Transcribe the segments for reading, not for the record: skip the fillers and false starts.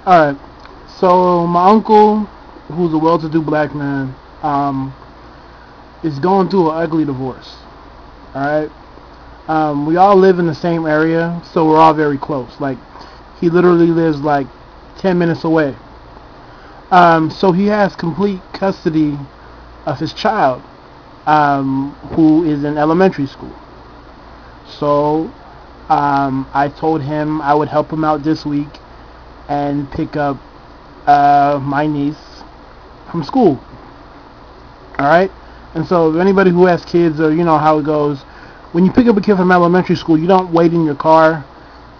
Alright, so my uncle, who's a well-to-do black man, is going through an ugly divorce. Alright, we all live in the same area, so we're all very close. Like, he literally lives like 10 minutes away. So he has complete custody of his child, who is in elementary school. So, I told him I would help him out this week and pick up my niece from school. Alright? And so if anybody who has kids, or you know how it goes, when you pick up a kid from elementary school, you don't wait in your car.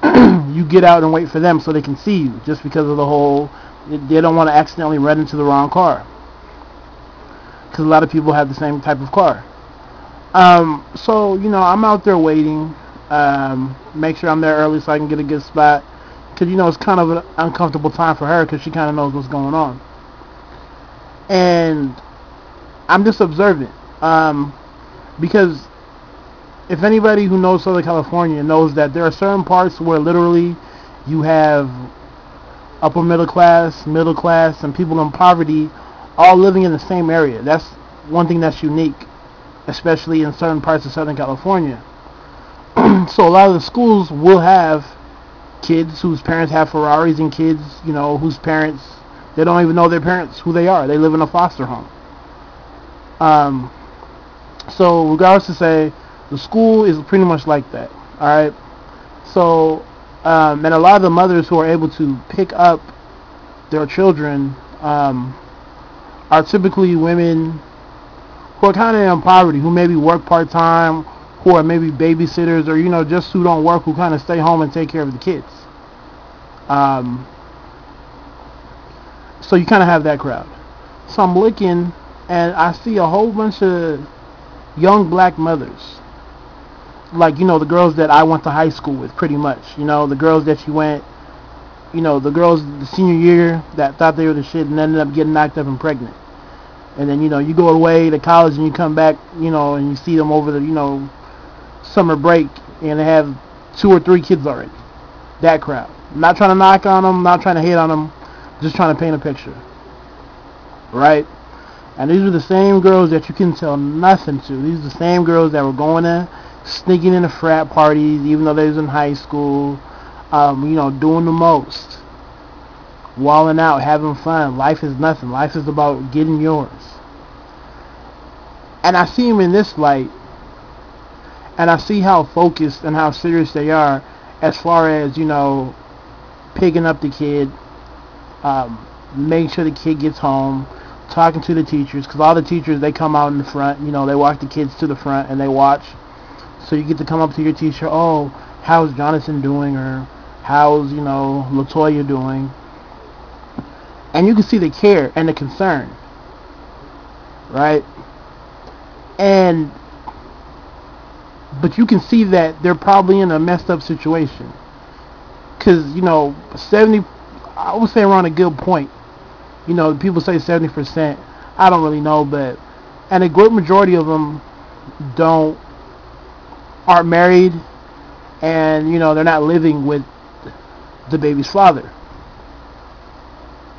You get out and wait for them so they can see you, just because of the whole, they don't want to accidentally run into the wrong car. Because a lot of people have the same type of car. So, you know, I'm out there waiting. Make sure I'm there early so I can get a good spot. Because, you know, it's kind of an uncomfortable time for her because she kind of knows what's going on. And I'm just observant. Because if anybody who knows Southern California knows that there are certain parts where literally you have upper middle class, and people in poverty all living in the same area. That's one thing that's unique, especially in certain parts of Southern California. So a lot of the schools will have kids whose parents have Ferraris, and kids, you know, whose parents, they don't even know their parents, who they are. They live in a foster home. So regardless to say, the school is pretty much like that. Alright? So, and a lot of the mothers who are able to pick up their children are typically women who are kind of in poverty, who maybe work part-time, who are maybe babysitters, or, you know, just who don't work, who kind of stay home and take care of the kids. So you kind of have that crowd. So I'm looking, and I see a whole bunch of young black mothers. Like, you know, the girls that I went to high school with, pretty much. You know, the girls that you went, you know, the girls the senior year that thought they were the shit and ended up getting knocked up and pregnant. And then, you know, you go away to college and you come back, you know, and you see them over the, you know, summer break, and they have 2 or 3 kids already. That crowd. I'm not trying to knock on them, not trying to hate on them, just trying to paint a picture. Right? And these are the same girls that you can tell nothing to. These are the same girls that were going in, sneaking into frat parties, even though they was in high school, you know, doing the most. Walling out, having fun. Life is nothing. Life is about getting yours. And I see them in this light, and I see how focused and how serious they are as far as, you know, picking up the kid, making sure the kid gets home, talking to the teachers, because all the teachers, they come out in the front, you know, they walk the kids to the front and they watch. So you get to come up to your teacher, oh, how's Jonathan doing, or how's, you know, Latoya doing? And you can see the care and the concern, right? But you can see that they're probably in a messed up situation. Because, you know, 70, I would say around a good point. You know, people say 70%. I don't really know, but, and a great majority of them aren't married, and, you know, they're not living with the baby's father.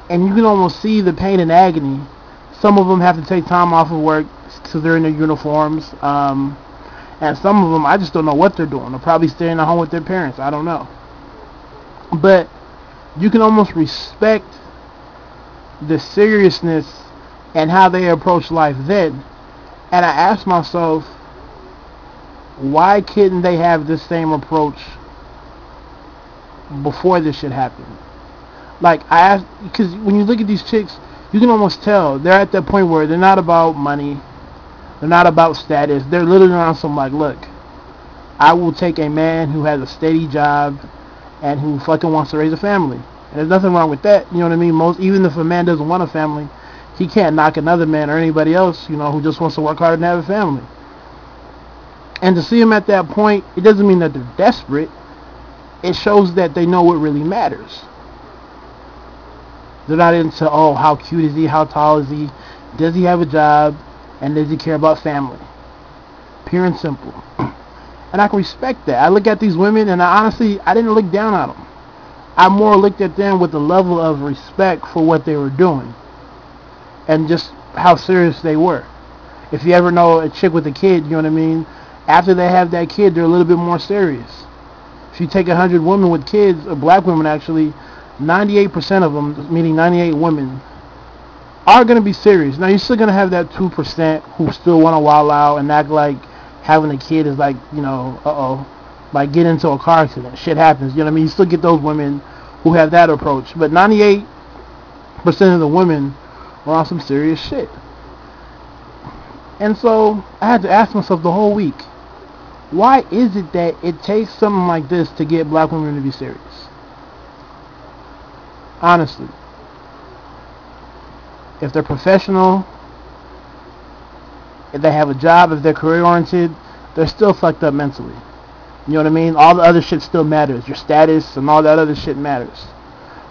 And you can almost see the pain and agony. Some of them have to take time off of work because they're in their uniforms. And some of them, I just don't know what they're doing. They're probably staying at home with their parents. I don't know. But you can almost respect the seriousness and how they approach life then. And I asked myself, why couldn't they have this same approach before this shit happened? Like, I asked, because when you look at these chicks, you can almost tell they're at that point where they're not about money, they're not about status, they're literally on some like, look, I will take a man who has a steady job and who fucking wants to raise a family. And there's nothing wrong with that, you know what I mean? Even if a man doesn't want a family, he can't knock another man or anybody else, you know, who just wants to work hard and have a family. And to see them at that point, it doesn't mean that they're desperate. It shows that they know what really matters. They're not into, oh, how cute is he, how tall is he, does he have a job, and does he care about family? Pure and simple. And I can respect that. I look at these women, and I didn't look down on them. I more looked at them with a level of respect for what they were doing and just how serious they were. If you ever know a chick with a kid, you know what I mean? After they have that kid, they're a little bit more serious. If you take 100 women with kids, or black women actually, 98% of them, meaning 98 women, are going to be serious. Now, you're still going to have that 2% who still want to wild out and act like having a kid is like, like get into a car accident. Shit happens, you know what I mean? You still get those women who have that approach. But 98% of the women are on some serious shit. And so, I had to ask myself the whole week, why is it that it takes something like this to get black women to be serious? Honestly. If they're professional, if they have a job, if they're career oriented, they're still fucked up mentally. You know what I mean? All the other shit still matters. Your status and all that other shit matters.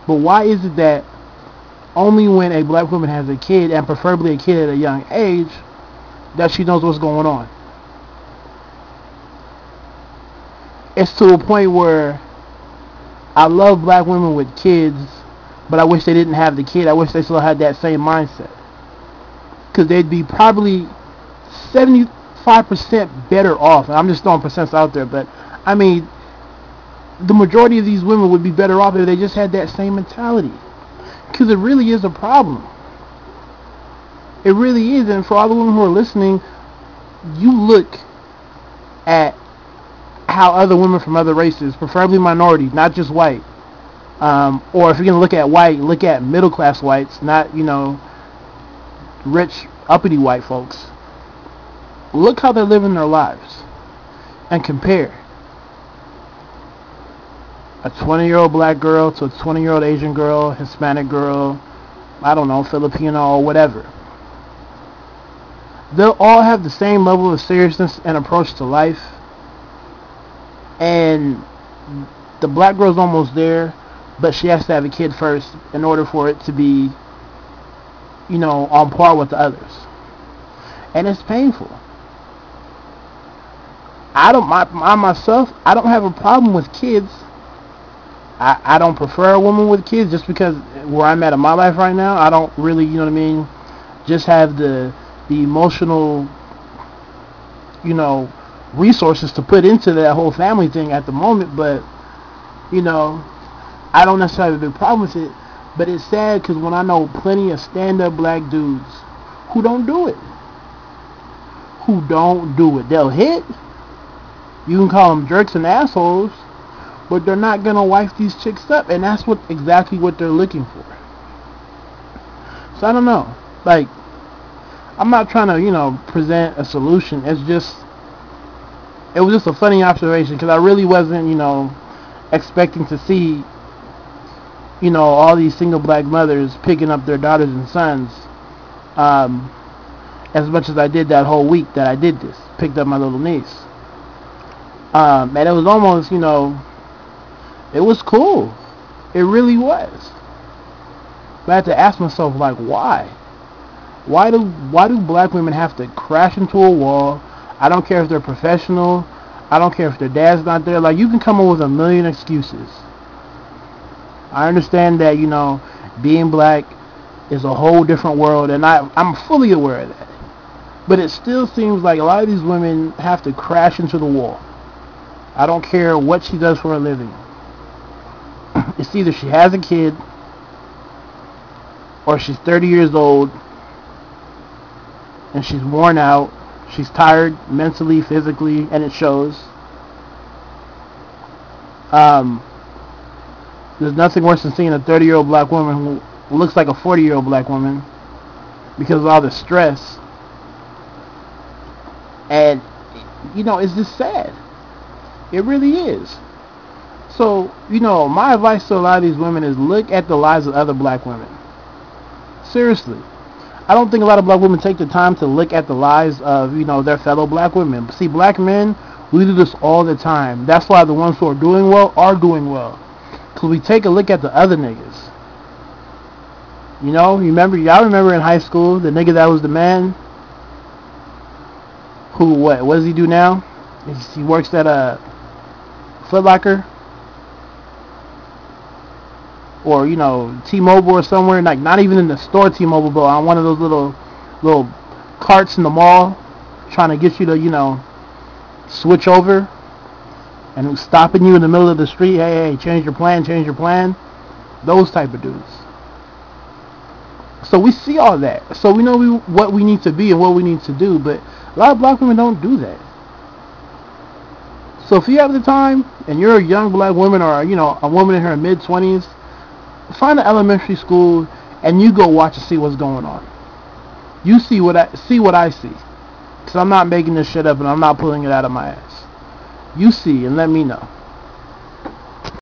But why is it that only when a black woman has a kid, and preferably a kid at a young age, that she knows what's going on? It's to a point where I love black women with kids, but I wish they didn't have the kid. I wish they still had that same mindset. Because they'd be probably 75% better off. And I'm just throwing percents out there, but I mean, the majority of these women would be better off if they just had that same mentality. Because it really is a problem. It really is. And for all the women who are listening, you look at how other women from other races, preferably minorities, not just white, or if you're going to look at white, look at middle class whites, not, rich, uppity white folks. Look how they're living their lives and compare a 20-year-old black girl to a 20-year-old Asian girl, Hispanic girl, I don't know, Filipino or whatever. They'll all have the same level of seriousness and approach to life. And the black girl's almost there, but she has to have a kid first in order for it to be, on par with the others. And it's painful. I don't have a problem with kids. I don't prefer a woman with kids just because where I'm at in my life right now, I don't really, just have the emotional, resources to put into that whole family thing at the moment. But, I don't necessarily have a big problem with it. But it's sad because when I know plenty of stand-up black dudes who don't do it. They'll hit. You can call them jerks and assholes, but they're not going to wife these chicks up. And that's exactly what they're looking for. So I don't know. Like, I'm not trying to, present a solution. It was just a funny observation because I really wasn't, expecting to see, all these single black mothers picking up their daughters and sons, as much as I did that whole week that I did this. Picked up my little niece. And it was almost, it was cool. It really was. But I had to ask myself, like, why? Why do black women have to crash into a wall? I don't care if they're professional. I don't care if their dad's not there. Like, you can come up with a million excuses. I understand that, being black is a whole different world, and I'm fully aware of that. But it still seems like a lot of these women have to crash into the wall. I don't care what she does for a living. It's either she has a kid, or she's 30 years old, and she's worn out, she's tired mentally, physically, and it shows. There's nothing worse than seeing a 30-year-old black woman who looks like a 40-year-old black woman because of all the stress. And, it's just sad. It really is. So, my advice to a lot of these women is look at the lives of other black women. Seriously. I don't think a lot of black women take the time to look at the lives of, their fellow black women. See, black men, we do this all the time. That's why the ones who are doing well are doing well. Because we take a look at the other niggas. Y'all remember in high school, the nigga that was the man? What does he do now? He works at a Foot Locker. or T-Mobile or somewhere, like not even in the store T-Mobile, but on one of those little carts in the mall, trying to get you to switch over, and stopping you in the middle of the street. Hey, change your plan. Those type of dudes. So we see all that. So we know what we need to be and what we need to do. But a lot of black women don't do that. So if you have the time and you're a young black woman, or a woman in her mid-20s, find an elementary school and you go watch and see what's going on. You see what I see. Because I'm not making this shit up and I'm not pulling it out of my ass. You see and let me know.